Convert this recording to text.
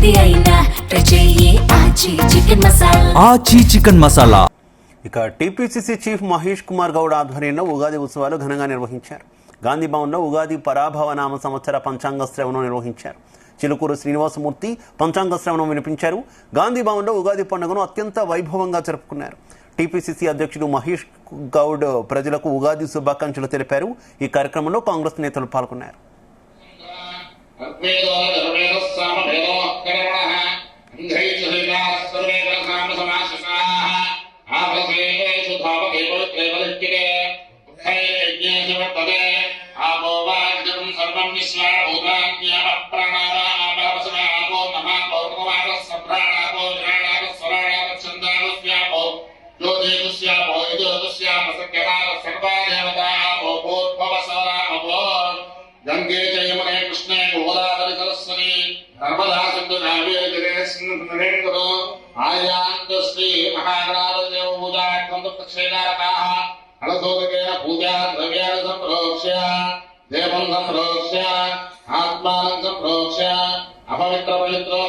ఏది అయినా ట్రై చెయ్యి ఆచి చికెన్ మసాలా. ఇక టీపీసీసీ చీఫ్ మహేష్ కుమార్ గౌడ్ ఆధ్వర్యంలో ఉగాది ఉత్సవాలు ఘనంగా నిర్వహించారు. గాంధీ భవన్లో ఉగాది పరాభవ నామ సంవత్సర పంచాంగ శ్రవణం నిర్వహించారు. చిలుకూరు శ్రీనివాసమూర్తి పంచాంగ శ్రవణం వినిపించారు. గాంధీ భవన్లో ఉగాది పండుగను అత్యంత వైభవంగా జరుపుకున్నారు. టీపీసీసీ అధ్యక్షుడు మహేష్ గౌడ్ ప్రజలకు ఉగాది శుభాకాంక్షలు తెలిపారు. ఈ కార్యక్రమంలో కాంగ్రెస్ నేతలు పాల్గొన్నారు. गंगे जयमुने कृष्णे गोदावरी सरस्वती नर्मदा सिंधु कावेरी जलेस्मिन् करो आयान्त श्री महागणाधिदेव पूजा कंदक्षेकारकाः हलसोदकेन पूजा द्रव्याणि संप्रोक्ष्य देवं संप्रोक्ष्य आत्मानं संप्रोक्ष्य अपवित्र पवित्र